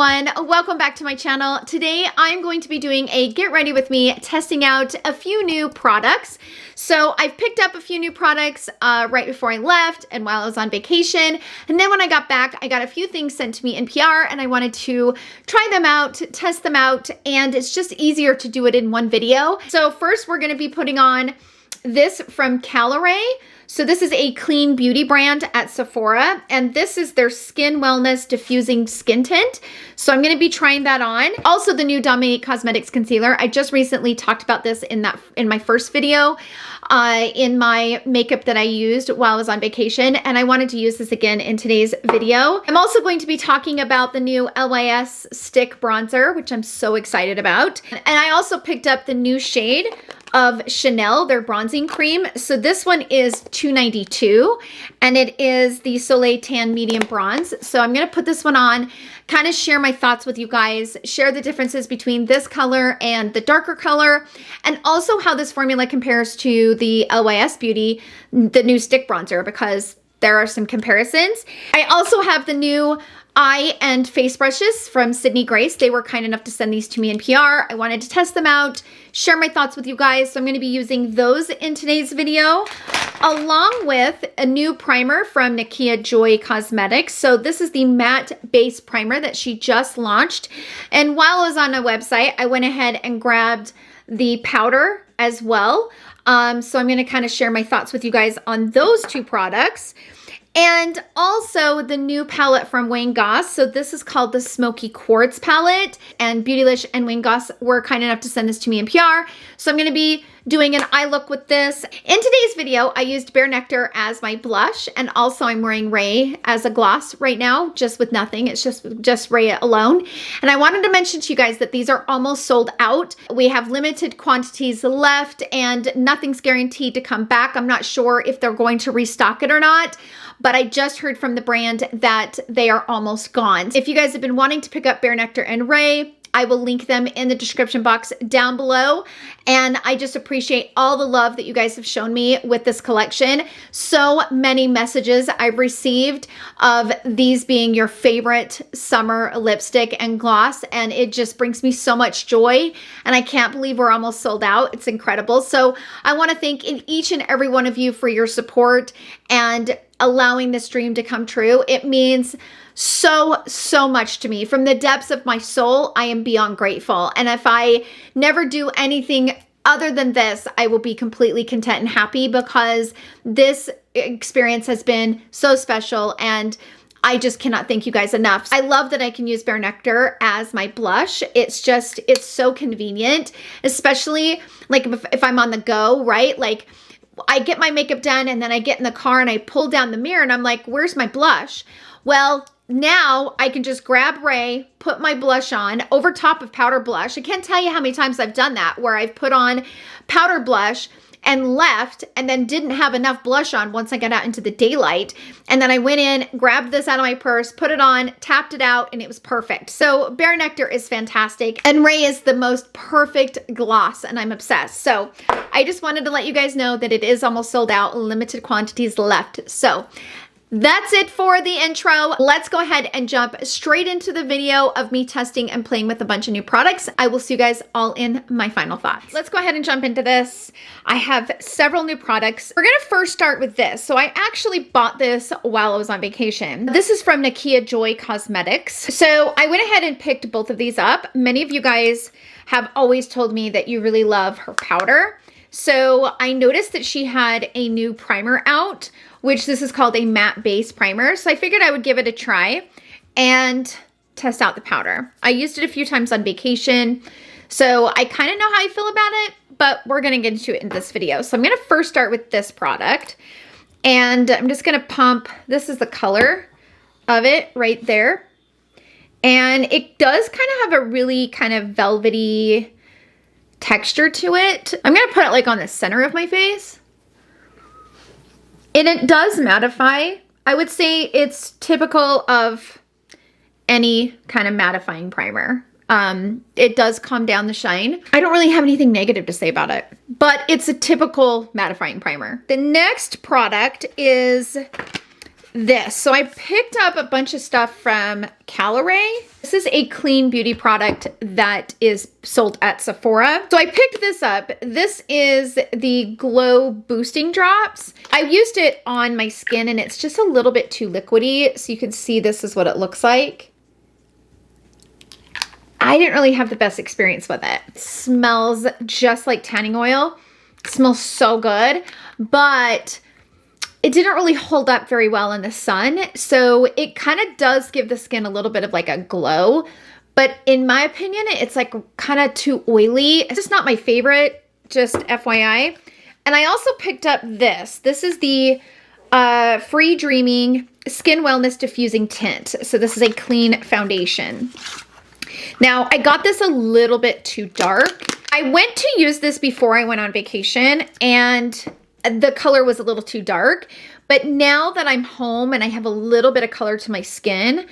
everyone, welcome back to my channel. Today I'm going to be doing a get ready with me, testing out a few new products. So I've picked up a few new products right before I left and while I was on vacation. And then when I got back, I got a few things sent to me in PR and I wanted to try them out, test them out, and it's just easier to do it in one video. So first we're going to be putting on this from Caliray. So this is a clean beauty brand at Sephora, and this is their Skin Wellness Diffusing Skin Tint. So I'm going to be trying that on. Also the new Dominique Cosmetics Concealer. I just recently talked about this in my first video in my makeup that I used while I was on vacation, and I wanted to use this again in today's video. I'm also going to be talking about the new LYS Stick Bronzer, which I'm so excited about. And I also picked up the new shade of Chanel, their bronzing cream. So this one is $2.92 and it is the Soleil Tan Medium Bronze. So I'm gonna put this one on, kind of share my thoughts with you guys, share the differences between this color and the darker color, and also how this formula compares to the LYS Beauty, the new stick bronzer, because there are some comparisons. I also have the new eye and face brushes from Sydney Grace. They were kind enough to send these to me in PR. I wanted to test them out, share my thoughts with you guys. So I'm going to be using those in today's video, along with a new primer from Nikkia Joy Cosmetics. So this is the matte base primer that she just launched. And while I was on a website, I went ahead and grabbed the powder as well. So I'm going to kind of share my thoughts with you guys on those two products. And also the new palette from Goss. So this is called the Smokey Quartz palette, and Beautylish and Goss were kind enough to send this to me in PR. So I'm going to be doing an eye look with this. In today's video, I used Bare Nectar as my blush, and also I'm wearing Ray as a gloss right now, just with nothing. It's just Ray alone. And I wanted to mention to you guys that these are almost sold out. We have limited quantities left and nothing's guaranteed to come back. I'm not sure if they're going to restock it or not, but I just heard from the brand that they are almost gone. If you guys have been wanting to pick up Bare Nectar and Ray, I will link them in the description box down below. And I just appreciate all the love that you guys have shown me with this collection. So many messages I've received of these being your favorite summer lipstick and gloss. And it just brings me so much joy. And I can't believe we're almost sold out. It's incredible. So I want to thank each and every one of you for your support and allowing this dream to come true. It means so much to me. From the depths of my soul, I am beyond grateful. And if I never do anything other than this, I will be completely content and happy, because this experience has been so special and I just cannot thank you guys enough. I love that I can use Bare Nectar as my blush. It's so convenient, especially like if I'm on the go, right? Like I get my makeup done and then I get in the car and I pull down the mirror and I'm like, where's my blush? Well, now I can just grab Ray, put my blush on over top of powder blush. I can't tell you how many times I've done that, where I've put on powder blush and left and then didn't have enough blush on once I got out into the daylight. And then I went in, grabbed this out of my purse, put it on, tapped it out, and it was perfect. So Bare Nectar is fantastic. And Ray is the most perfect gloss, and I'm obsessed. So I just wanted to let you guys know that it is almost sold out, limited quantities left. So that's it for the intro. Let's go ahead and jump straight into the video of me testing and playing with a bunch of new products. I will see you guys all in my final thoughts. Let's go ahead and jump into this. I have several new products. We're gonna first start with this. So I actually bought this while I was on vacation. This is from Nikkia Joy Cosmetics. So I went ahead and picked both of these up. Many of you guys have always told me that you really love her powder. So I noticed that she had a new primer out, which this is called a matte base primer. So I figured I would give it a try and test out the powder. I used it a few times on vacation, so I kind of know how I feel about it, but we're gonna get into it in this video. So I'm gonna first start with this product, and I'm just gonna pump, this is the color of it right there. And it does kind of have a really kind of velvety texture to it. I'm gonna put it like on the center of my face. And it does mattify. I would say it's typical of any kind of mattifying primer. It does calm down the shine. I don't really have anything negative to say about it, but it's a typical mattifying primer. The next product is this. So I picked up a bunch of stuff from Caliray. This is a clean beauty product that is sold at Sephora. So I picked this up. This is the Glow Boosting Drops. I used it on my skin and it's just a little bit too liquidy. So you can see this is what it looks like. I didn't really have the best experience with it. It smells just like tanning oil. It smells so good, but it didn't really hold up very well in the sun. So it kind of does give the skin a little bit of like a glow, but in my opinion, it's like kind of too oily. It's just not my favorite, just FYI. And I also picked up this. This is the Free Dreaming Skin Wellness Diffusing Tint. So this is a clean foundation. Now, I got this a little bit too dark. I went to use this before I went on vacation and the color was a little too dark. But now that I'm home and I have a little bit of color to my skin,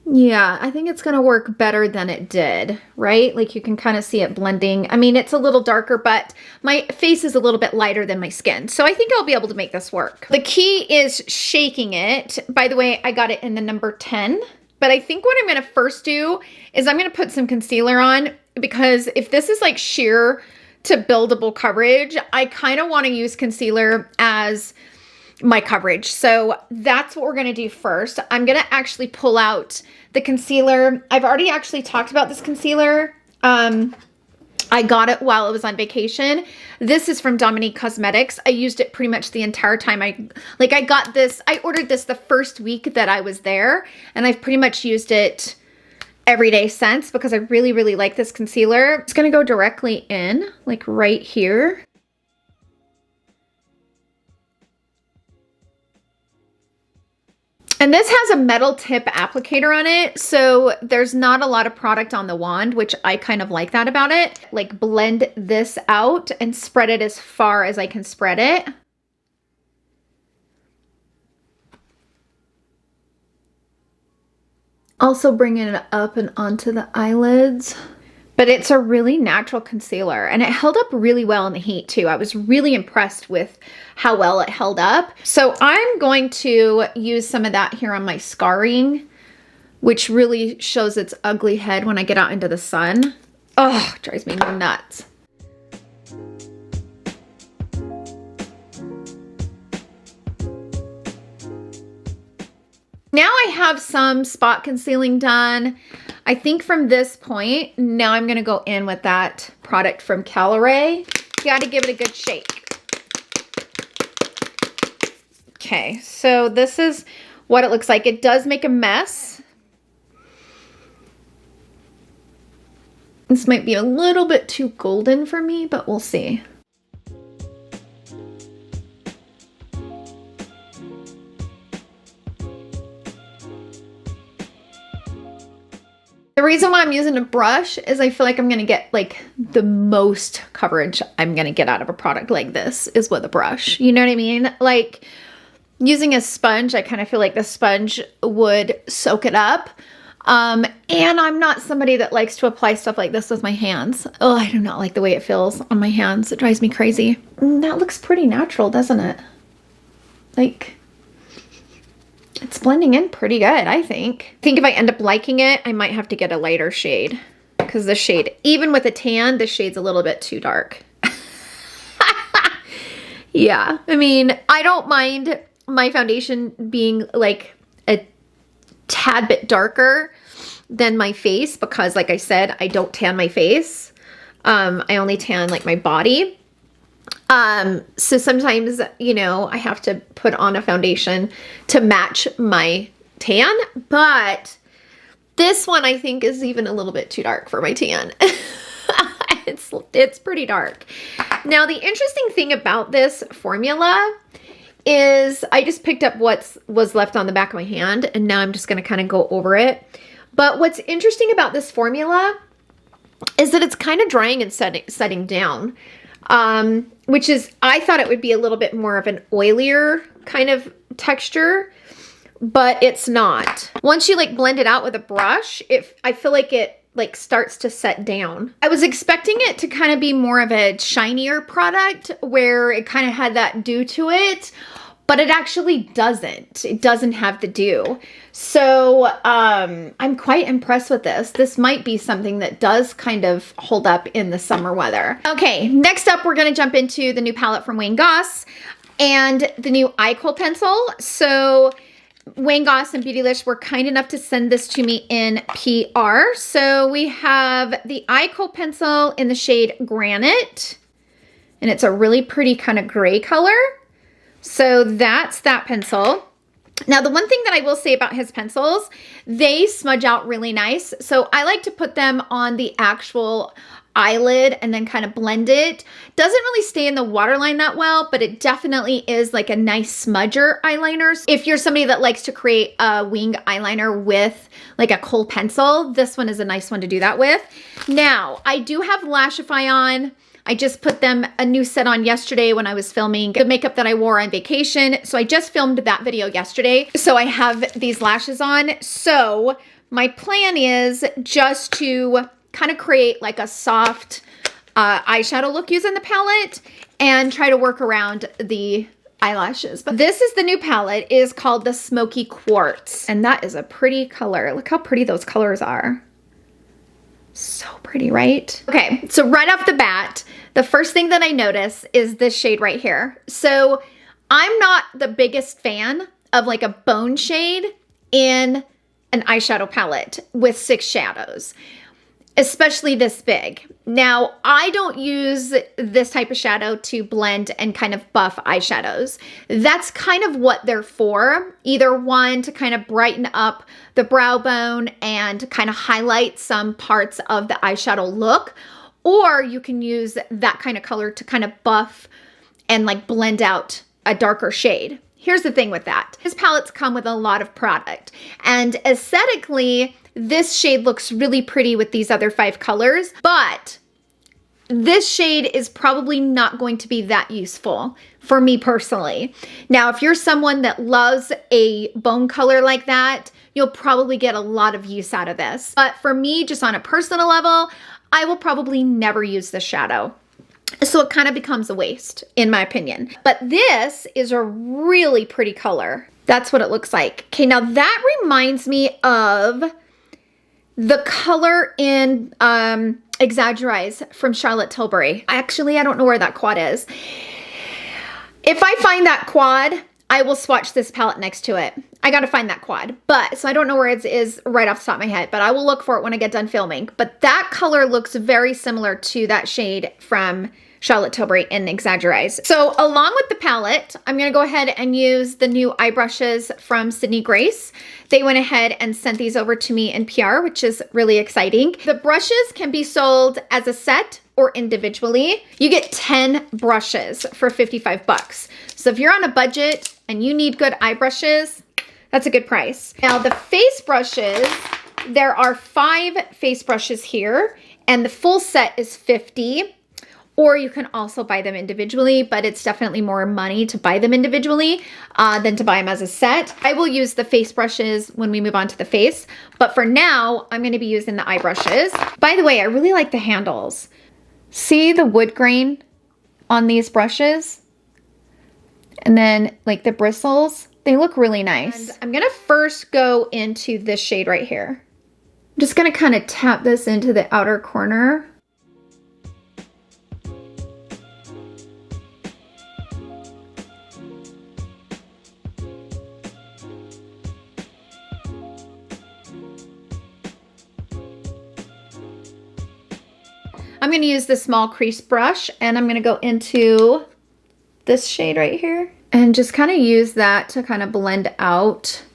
yeah, I think it's gonna work better than it did, right? Like you can kind of see it blending. I mean, it's a little darker, but my face is a little bit lighter than my skin. So I think I'll be able to make this work. The key is shaking it. By the way, I got it in the number 10. But I think what I'm gonna first do is I'm gonna put some concealer on, because if this is like sheer to buildable coverage, I kind of want to use concealer as my coverage. So that's what we're gonna do first. I'm gonna actually pull out the concealer. I've already actually talked about this concealer. I got it while I was on vacation. This is from Dominique Cosmetics. I used it pretty much the entire time. I got this, I ordered this the first week that I was there, and I've pretty much used it every day since because I really, really like this concealer. It's gonna go directly in, like right here. And this has a metal tip applicator on it, so there's not a lot of product on the wand, which I kind of like that about it. Like blend this out and spread it as far as I can spread it. Also bringing it up and onto the eyelids. But it's a really natural concealer and it held up really well in the heat too. I was really impressed with how well it held up. So I'm going to use some of that here on my scarring, which really shows its ugly head when I get out into the sun. Oh, it drives me nuts. Now I have some spot concealing done. I think from this point, now I'm gonna go in with that product from Caliray. You gotta give it a good shake. Okay, so this is what it looks like. It does make a mess. This might be a little bit too golden for me, but we'll see. The reason why I'm using a brush is I feel like I'm gonna get like the most coverage I'm gonna get out of a product like this is with a brush. You know what I mean? Like using a sponge, I kind of feel like the sponge would soak it up. And I'm not somebody that likes to apply stuff like this with my hands. Oh, I do not like the way it feels on my hands. It drives me crazy. That looks pretty natural, doesn't it? Like, it's blending in pretty good, I think. I think if I end up liking it, I might have to get a lighter shade because the shade, even with a tan, the shade's a little bit too dark. Yeah, I mean, I don't mind my foundation being like a tad bit darker than my face because like I said, I don't tan my face. I only tan like my body. So sometimes, you know, I have to put on a foundation to match my tan, but this one I think is even a little bit too dark for my tan. It's pretty dark. Now, the interesting thing about this formula is I just picked up what was left on the back of my hand, and now I'm just going to kind of go over it. But what's interesting about this formula is that it's kind of drying and setting down. Which is, I thought it would be a little bit more of an oilier kind of texture, but it's not. Once you like blend it out with a brush, I feel like it like starts to set down. I was expecting it to kind of be more of a shinier product where it kind of had that dew to it, but it actually doesn't. It doesn't have the dew. So I'm quite impressed with this. This might be something that does kind of hold up in the summer weather. Okay, next up, we're gonna jump into the new palette from Wayne Goss and the new eye kohl pencil. So Wayne Goss and Beautylish were kind enough to send this to me in PR. So we have the eye kohl pencil in the shade Granite, and it's a really pretty kind of gray color. So that's that pencil. Now, the one thing that I will say about his pencils, they smudge out really nice. So I like to put them on the actual eyelid and then kind of blend it. Doesn't really stay in the waterline that well, but it definitely is like a nice smudger eyeliner. If you're somebody that likes to create a wing eyeliner with like a kohl pencil, this one is a nice one to do that with. Now, I do have Lashify on. I just put them a new set on yesterday when I was filming the makeup that I wore on vacation. So I just filmed that video yesterday. So I have these lashes on. So my plan is just to kind of create like a soft eyeshadow look using the palette and try to work around the eyelashes. But this is the new palette. It is called the Smokey Quartz. And that is a pretty color. Look how pretty those colors are. So pretty, right? Okay, so right off the bat, the first thing that I notice is this shade right here. So I'm not the biggest fan of like a bone shade in an eyeshadow palette with 6 shadows, especially this big. Now, I don't use this type of shadow to blend and kind of buff eyeshadows. That's kind of what they're for. Either one, to kind of brighten up the brow bone and kind of highlight some parts of the eyeshadow look, or you can use that kind of color to kind of buff and like blend out a darker shade. Here's the thing with that. His palettes come with a lot of product, and aesthetically, this shade looks really pretty with these other 5 colors, but this shade is probably not going to be that useful for me personally. Now, if you're someone that loves a bone color like that, you'll probably get a lot of use out of this. But for me, just on a personal level, I will probably never use this shadow. So it kind of becomes a waste, in my opinion. But this is a really pretty color. That's what it looks like. Okay, now that reminds me of the color in Exaggerize from Charlotte Tilbury. Actually, I don't know where that quad is. If I find that quad, I will swatch this palette next to it. I gotta find that quad. But, so I don't know where it is right off the top of my head, but I will look for it when I get done filming. But that color looks very similar to that shade from Charlotte Tilbury in Exaggerize. So along with the palette, I'm gonna go ahead and use the new eye brushes from Sydney Grace. They went ahead and sent these over to me in PR, which is really exciting. The brushes can be sold as a set or individually. You get 10 brushes for 55 bucks. So if you're on a budget and you need good eye brushes, that's a good price. Now the face brushes, there are 5 face brushes here, and the full set is 50. Or you can also buy them individually, but it's definitely more money to buy them individually than to buy them as a set. I will use the face brushes when we move on to the face, but for now, I'm gonna be using the eye brushes. By the way, I really like the handles. See the wood grain on these brushes? And then like the bristles, they look really nice. And I'm gonna first go into this shade right here. I'm just gonna kind of tap this into the outer corner. I'm going to use the small crease brush, and I'm going to go into this shade right here and just kind of use that to kind of blend out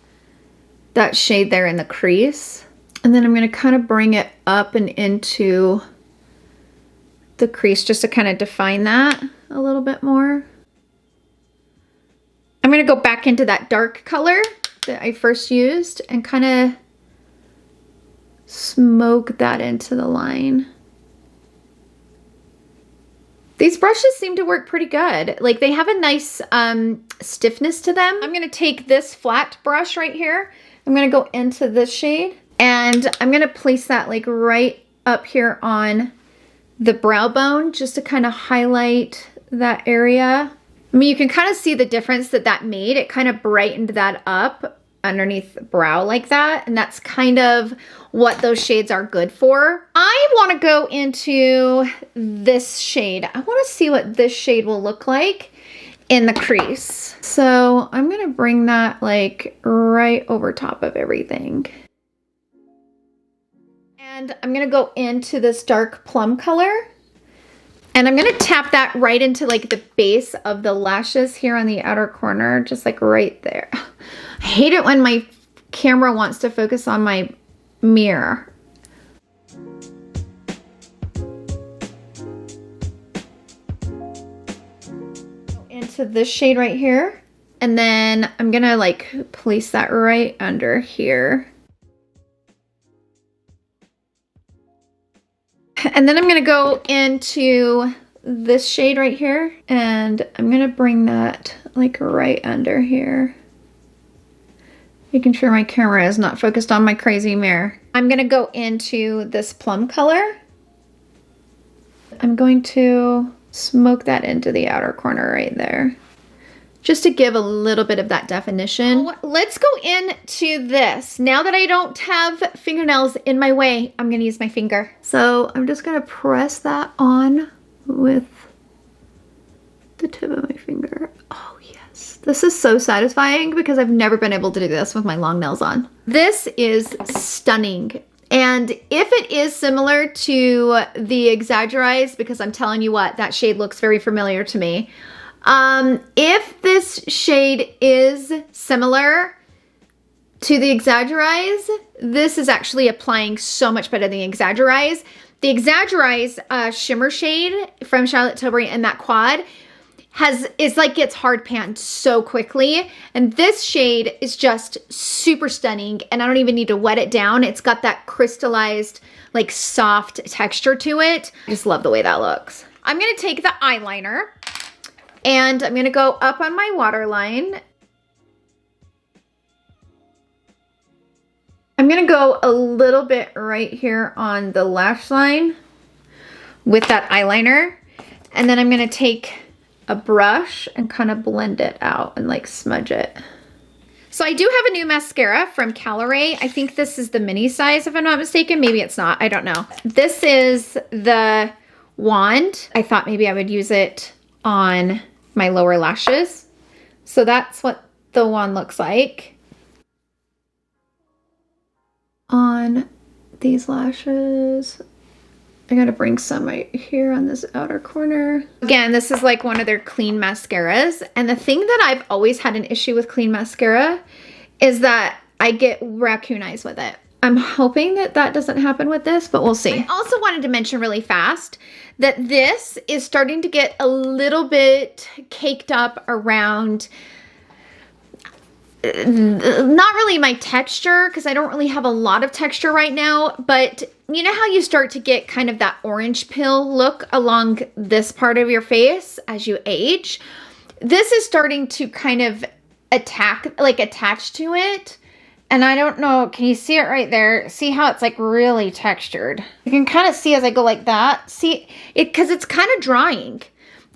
that shade there in the crease. And then I'm going to kind of bring it up and into the crease just to kind of define that a little bit more. I'm going to go back into that dark color that I first used and kind of smoke that into the line. These brushes seem to work pretty good. Like they have a nice stiffness to them. I'm gonna take this flat brush right here. I'm gonna go into this shade and I'm gonna place that like right up here on the brow bone just to kind of highlight that area. I'm I mean, you can kind of see the difference that that made. It kind of brightened that up underneath the brow like that. And that's kind of what those shades are good for. I want to go into this shade. I want to see what this shade will look like in the crease. So I'm going to bring that like right over top of everything. And I'm going to go into this dark plum color. And I'm going to tap that right into like the base of the lashes here on the outer corner, just like right there. I hate it when my camera wants to focus on my mirror. Into this shade right here. And then I'm going to like place that right under here. And then I'm going to go into this shade right here, and I'm going to bring that like right under here. Making sure my camera is not focused on my crazy mirror. I'm going to go into this plum color. I'm going to smoke that into the outer corner right there, just to give a little bit of that definition. Let's go into this. Now that I don't have fingernails in my way, I'm gonna use my finger. So I'm just gonna press that on with the tip of my finger. Oh yes, this is so satisfying because I've never been able to do this with my long nails on. This is stunning. And if it is similar to the Exaggerize, because I'm telling you what, that shade looks very familiar to me. If this shade is similar to the Exaggerize, this is actually applying so much better than the Exaggerize. The Exaggerize shimmer shade from Charlotte Tilbury and that quad is like gets hard panned so quickly. And this shade is just super stunning, and I don't even need to wet it down. It's got that crystallized, like soft texture to it. I just love the way that looks. I'm gonna take the eyeliner, and I'm gonna go up on my waterline. I'm gonna go a little bit right here on the lash line with that eyeliner. And then I'm gonna take a brush and kind of blend it out and like smudge it. So I do have a new mascara from Caliray. I think this is the mini size if I'm not mistaken. Maybe it's not, I don't know. This is the wand. I thought maybe I would use it on my lower lashes. So that's what the wand looks like on these lashes. I gotta bring some right here on this outer corner. Again, this is like one of their clean mascaras. And the thing that I've always had an issue with clean mascara is that I get raccoon eyes with it. I'm hoping that that doesn't happen with this, but we'll see. I also wanted to mention really fast that this is starting to get a little bit caked up around not really my texture, because I don't really have a lot of texture right now, but you know how you start to get kind of that orange peel look along this part of your face as you age? This is starting to kind of attach to it. And I don't know, can you see it right there? See how it's like really textured? You can kind of see as I go like that. See it, because it's kind of drying.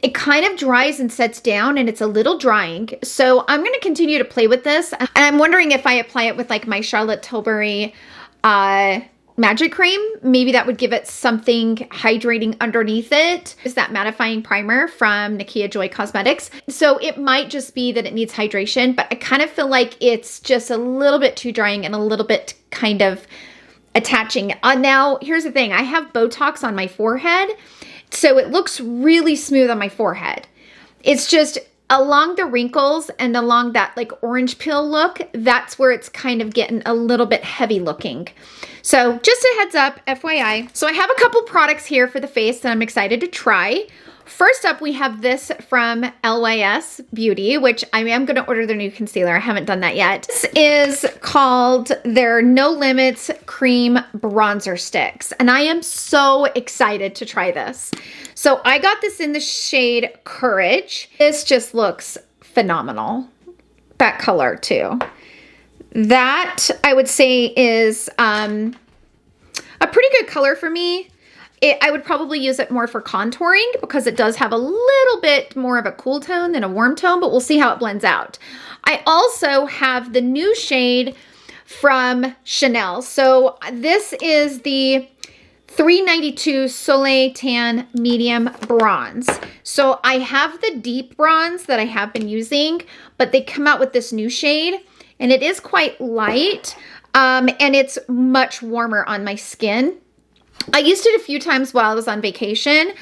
It kind of dries and sets down, and it's a little drying. So I'm going to continue to play with this. And I'm wondering if I apply it with like my Charlotte Tilbury Magic Cream, maybe that would give it something hydrating underneath it. Is that mattifying primer from Nikkia Joy Cosmetics. So it might just be that it needs hydration, but I kind of feel like it's just a little bit too drying and a little bit kind of attaching. Now, here's the thing. I have Botox on my forehead, so it looks really smooth on my forehead. It's just along the wrinkles and along that like orange peel look, that's where it's kind of getting a little bit heavy looking. So just a heads up, FYI. So I have a couple products here for the face that I'm excited to try. First up, we have this from LYS Beauty, which I am going to order their new concealer. I haven't done that yet. This is called their No Limits Cream Bronzer Sticks, and I am so excited to try this. So I got this in the shade Courage. This just looks phenomenal. That color too. That I would say is a pretty good color for me. I would probably use it more for contouring because it does have a little bit more of a cool tone than a warm tone, but we'll see how it blends out. I also have the new shade from Chanel. So this is the 392 Soleil Tan Medium Bronze. So I have the deep bronze that I have been using, but they come out with this new shade and it is quite light and it's much warmer on my skin. I used it a few times while I was on vacation,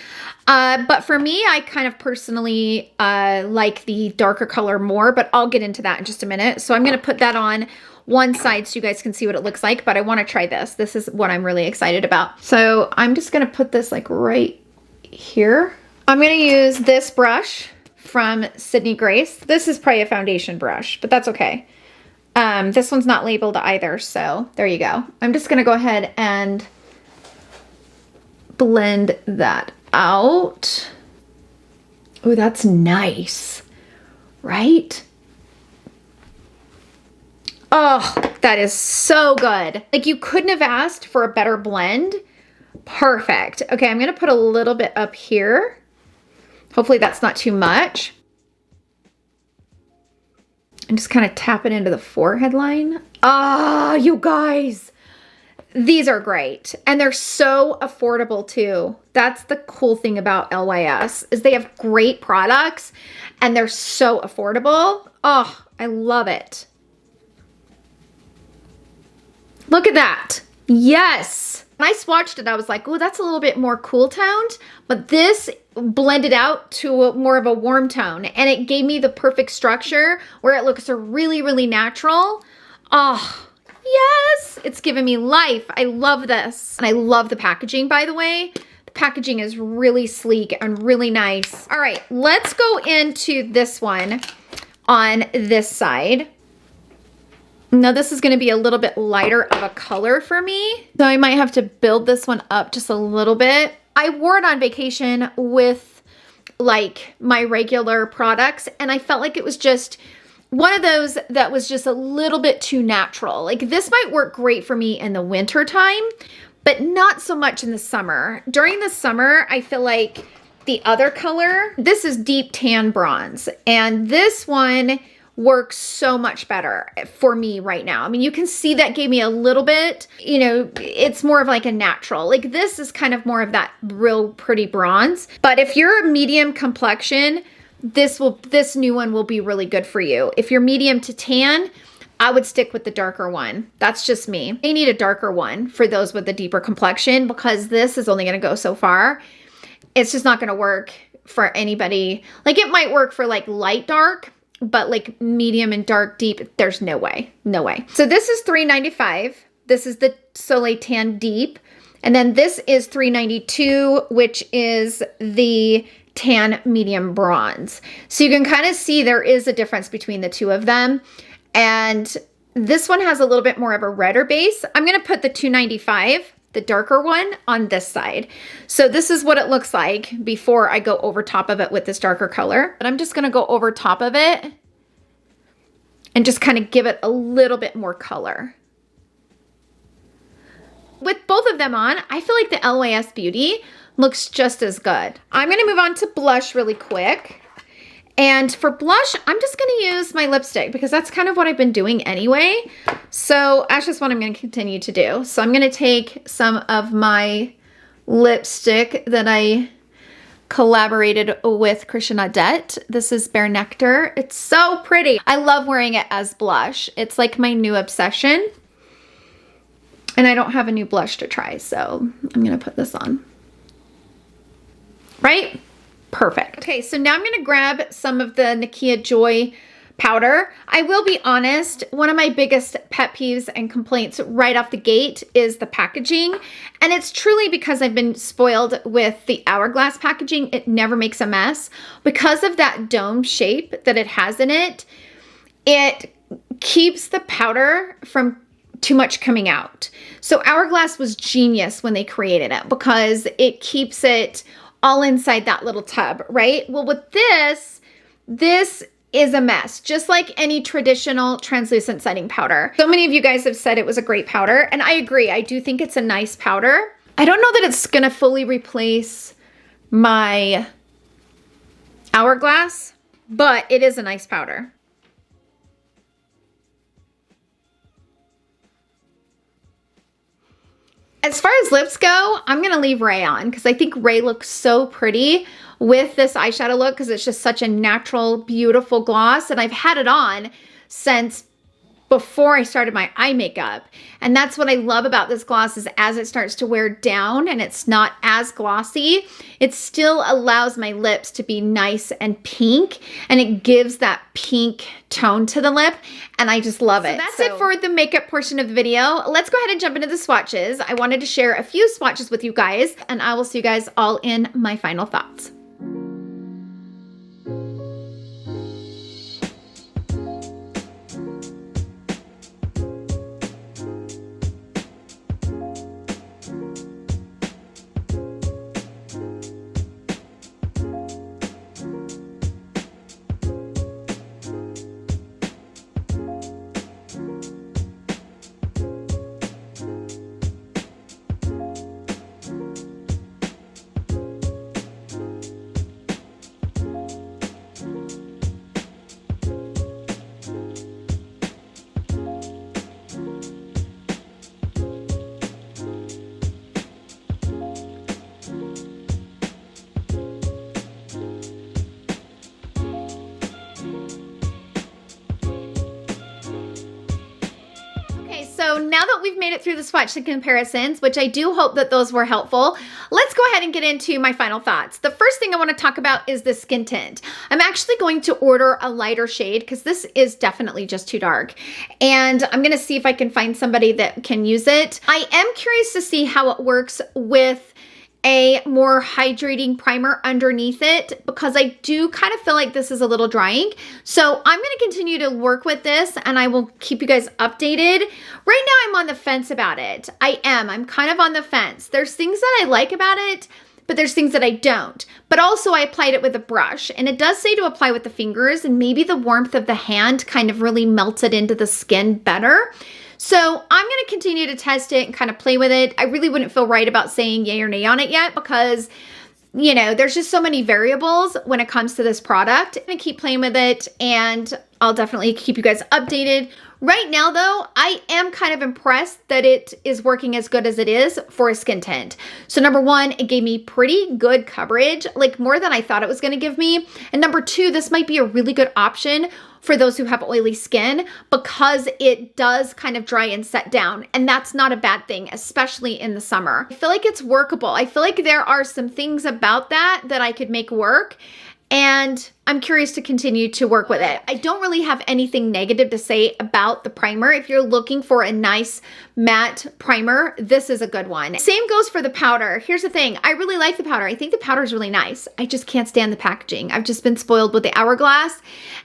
but for me, I kind of personally like the darker color more, but I'll get into that in just a minute. So I'm going to put that on one side so you guys can see what it looks like, but I want to try this. This is what I'm really excited about. So I'm just going to put this like right here. I'm going to use this brush from Sydney Grace. This is probably a foundation brush, but that's okay. This one's not labeled either, so there you go. I'm just going to go ahead and blend that out. Oh, that's nice, right? Oh, that is so good. Like you couldn't have asked for a better blend. Perfect. Okay, I'm gonna put a little bit up here. Hopefully that's not too much. And just kind of tap it into the forehead line. Ah, you guys, these are great. And they're so affordable too. That's the cool thing about LYS is they have great products and they're so affordable. Oh, I love it. Look at that. Yes. When I swatched it, I was like, oh, that's a little bit more cool toned, but this blended out to more of a warm tone and it gave me the perfect structure where it looks really, really natural. Oh, yes. It's giving me life. I love this. And I love the packaging, by the way. The packaging is really sleek and really nice. All right, let's go into this one on this side. Now this is going to be a little bit lighter of a color for me. So I might have to build this one up just a little bit. I wore it on vacation with like my regular products and I felt like it was just one of those that was just a little bit too natural. Like this might work great for me in the winter time, but not so much in the summer. During the summer, I feel like the other color, this is deep tan bronze and this one works so much better for me right now. I mean, you can see that gave me a little bit, you know, it's more of like a natural. Like this is kind of more of that real pretty bronze. But if you're a medium complexion, this new one will be really good for you. If you're medium to tan, I would stick with the darker one. That's just me. You need a darker one for those with the deeper complexion because this is only gonna go so far. It's just not gonna work for anybody. Like it might work for like light dark, but like medium and dark deep, there's no way, no way. So this is $3.95. This is the Soleil Tan Deep. And then this is $3.92, which is the Tan Medium Bronze. So you can kind of see there is a difference between the two of them. And this one has a little bit more of a redder base. I'm gonna put the $2.95, the darker one, on this side. So this is what it looks like before I go over top of it with this darker color. But I'm just gonna go over top of it and just kind of give it a little bit more color. With both of them on, I feel like the LYS Beauty looks just as good. I'm gonna move on to blush really quick. And for blush, I'm just gonna use my lipstick because that's kind of what I've been doing anyway. So that's just what I'm gonna continue to do. So I'm gonna take some of my lipstick that I collaborated with Christian Audet. This is Bare Nectar. It's so pretty. I love wearing it as blush. It's like my new obsession. And I don't have a new blush to try, so I'm gonna put this on. Right? Perfect. Okay, so now I'm gonna grab some of the Nikkia Joy powder. I will be honest, one of my biggest pet peeves and complaints right off the gate is the packaging. And it's truly because I've been spoiled with the hourglass packaging. It never makes a mess. Because of that dome shape that it has in it, it keeps the powder from too much coming out. So hourglass was genius when they created it because it keeps it all inside that little tub, right? Well, with this is a mess, just like any traditional translucent setting powder. So many of you guys have said it was a great powder, and I agree. I do think it's a nice powder, I don't know that it's gonna fully replace my Hourglass, but it is a nice powder. As far as lips go, I'm gonna leave Ray on because I think Ray looks so pretty with this eyeshadow look because it's just such a natural, beautiful gloss. And I've had it on since before I started my eye makeup. And that's what I love about this gloss is as it starts to wear down and it's not as glossy, it still allows my lips to be nice and pink, and it gives that pink tone to the lip, and I just love it. That's it for the makeup portion of the video. Let's go ahead and jump into the swatches. I wanted to share a few swatches with you guys, and I will see you guys all in my final thoughts. So now that we've made it through the swatch and comparisons, which I do hope that those were helpful, let's go ahead and get into my final thoughts. The first thing I want to talk about is the skin tint. I'm actually going to order a lighter shade because this is definitely just too dark. And I'm going to see if I can find somebody that can use it. I am curious to see how it works with a more hydrating primer underneath it because I do kind of feel like this is a little drying. So I'm going to continue to work with this and I will keep you guys updated. Right now I'm on the fence about it. I'm kind of on the fence. There's things that I like about it, but there's things that I don't. But also I applied it with a brush, and it does say to apply with the fingers, and maybe the warmth of the hand kind of really melts it into the skin better. So I'm going to continue to test it and kind of play with it. I really wouldn't feel right about saying yay or nay on it yet because, you know, there's just so many variables when it comes to this product. I'm going to keep playing with it, and I'll definitely keep you guys updated. Right now, though, I am kind of impressed that it is working as good as it is for a skin tint. So number one, it gave me pretty good coverage, like more than I thought it was going to give me. And number two, this might be a really good option for those who have oily skin because it does kind of dry and set down, and that's not a bad thing, especially in the summer. I feel like it's workable. I feel like there are some things about that I could make work, and I'm curious to continue to work with it. I don't really have anything negative to say about the primer. If you're looking for a nice matte primer, this is a good one. Same goes for the powder. Here's the thing. I really like the powder. I think the powder is really nice. I just can't stand the packaging. I've just been spoiled with the Hourglass,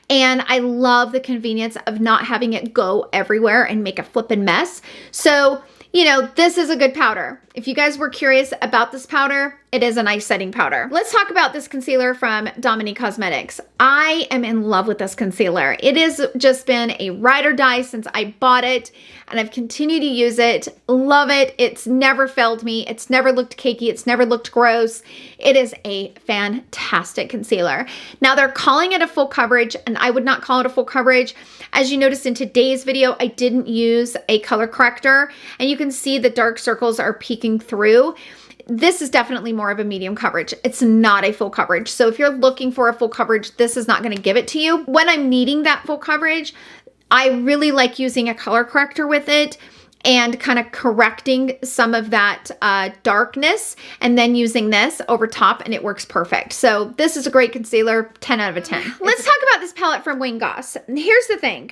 and I love the convenience of not having it go everywhere and make a flippin' mess. So, you know, this is a good powder. If you guys were curious about this powder, it is a nice setting powder. Let's talk about this concealer from Dominique Cosmetics. I am in love with this concealer. It has just been a ride or die since I bought it, and I've continued to use it. Love it. It's never failed me. It's never looked cakey. It's never looked gross. It is a fantastic concealer. Now they're calling it a full coverage, and I would not call it a full coverage. As you noticed in today's video, I didn't use a color corrector, and you can see the dark circles are peeking through. This is definitely more of a medium coverage. It's not a full coverage. So if you're looking for a full coverage, this is not going to give it to you. When I'm needing that full coverage, I really like using a color corrector with it and kind of correcting some of that darkness and then using this over top, and it works perfect. So this is a great concealer, 10 out of a 10. Let's talk about this palette from Wayne Goss. Here's the thing.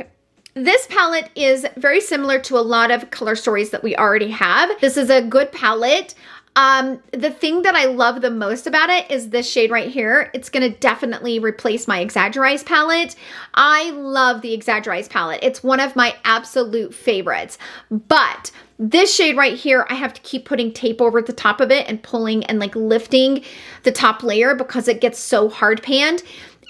This palette is very similar to a lot of color stories that we already have. This is a good palette. The thing that I love the most about it is this shade right here. It's going to definitely replace my Exaggerize palette. I love the Exaggerize palette. It's one of my absolute favorites. But this shade right here, I have to keep putting tape over the top of it and pulling and like lifting the top layer because it gets so hard panned.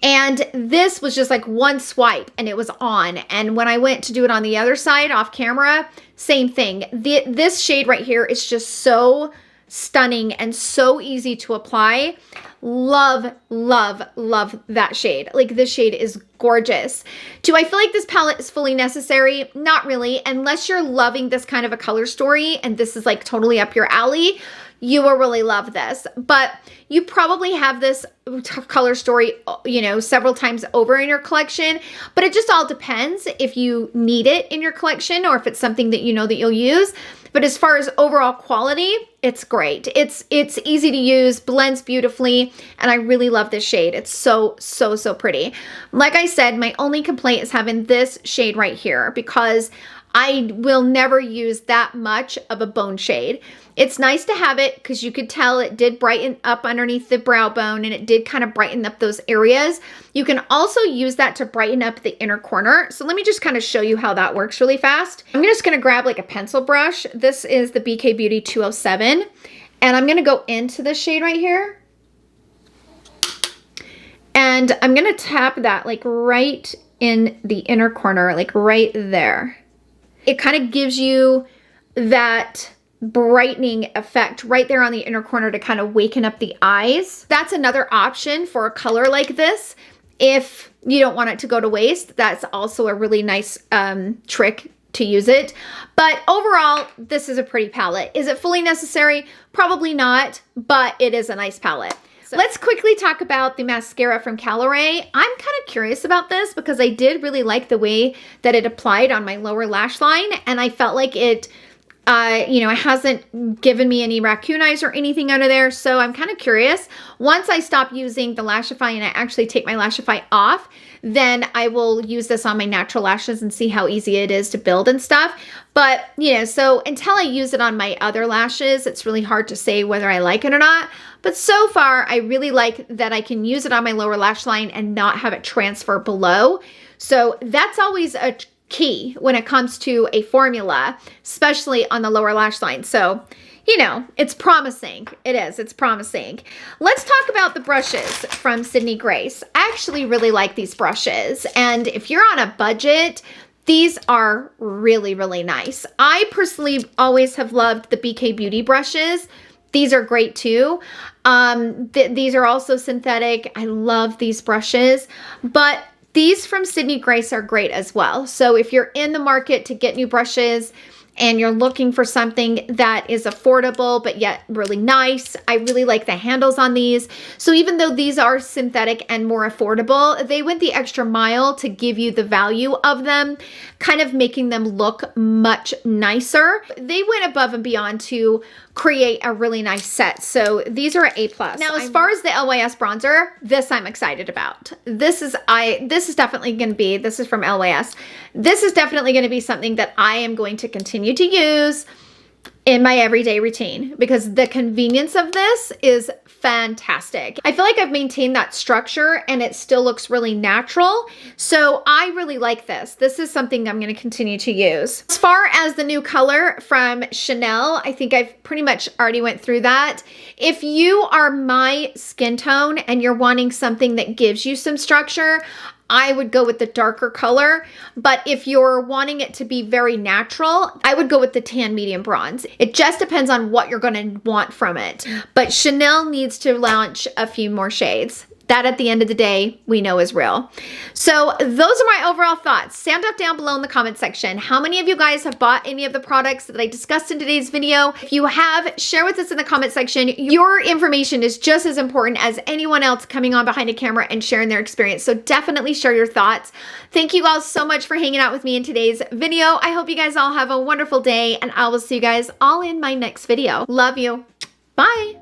And this was just like one swipe and it was on. And when I went to do it on the other side off camera, same thing. This shade right here is just so stunning and so easy to apply. Love, love, love that shade. Like, this shade is gorgeous. Do I feel like this palette is fully necessary? Not really, unless you're loving this kind of a color story and this is like totally up your alley. You will really love this, but you probably have this color story, you know, several times over in your collection, but it just all depends if you need it in your collection or if it's something that you know that you'll use. But as far as overall quality, it's great. It's easy to use, blends beautifully, and I really love this shade. It's so, so, so pretty. Like I said, my only complaint is having this shade right here because I will never use that much of a bone shade. It's nice to have it because you could tell it did brighten up underneath the brow bone and it did kind of brighten up those areas. You can also use that to brighten up the inner corner. So let me just kind of show you how that works really fast. I'm just going to grab like a pencil brush. This is the BK Beauty 207 and I'm going to go into this shade right here. And I'm going to tap that like right in the inner corner, like right there. It kind of gives you that brightening effect right there on the inner corner to kind of waken up the eyes. That's another option for a color like this. If you don't want it to go to waste, that's also a really nice trick to use it. But overall, this is a pretty palette. Is it fully necessary? Probably not, but it is a nice palette. So let's quickly talk about the mascara from Caliray. I'm kind of curious about this because I did really like the way that it applied on my lower lash line, and I felt like it, you know, it hasn't given me any raccoon eyes or anything under there, so I'm kind of curious. Once I stop using the Lashify and I actually take my Lashify off, then I will use this on my natural lashes and see how easy it is to build and stuff. But, you know, so until I use it on my other lashes, it's really hard to say whether I like it or not. But so far, I really like that I can use it on my lower lash line and not have it transfer below. So that's always a key when it comes to a formula, especially on the lower lash line. So, you know, it's promising. It is. It's promising. Let's talk about the brushes from Sydney Grace. I actually really like these brushes. And if you're on a budget, these are really, really nice. I personally always have loved the BK Beauty brushes. These are great too. These are also synthetic. I love these brushes, but these from Sydney Grace are great as well. So if you're in the market to get new brushes and you're looking for something that is affordable but yet really nice, I really like the handles on these. So even though these are synthetic and more affordable, they went the extra mile to give you the value of them, kind of making them look much nicer. They went above and beyond to create a really nice set. So these are A+. Now, as far as the LYS bronzer, this I'm excited about. This is definitely going to be, this is from LYS. This is definitely going to be something that I am going to continue to use in my everyday routine because the convenience of this is fantastic. I feel like I've maintained that structure and it still looks really natural. So I really like this. This is something I'm going to continue to use. As far as the new color from Chanel, I think I've pretty much already went through that. If you are my skin tone and you're wanting something that gives you some structure, I would go with the darker color, but if you're wanting it to be very natural, I would go with the tan medium bronze. It just depends on what you're going to want from it. But Chanel needs to launch a few more shades. That at the end of the day, we know is real. So those are my overall thoughts. Sound off down below in the comment section. How many of you guys have bought any of the products that I discussed in today's video? If you have, share with us in the comment section. Your information is just as important as anyone else coming on behind a camera and sharing their experience. So definitely share your thoughts. Thank you all so much for hanging out with me in today's video. I hope you guys all have a wonderful day and I will see you guys all in my next video. Love you. Bye.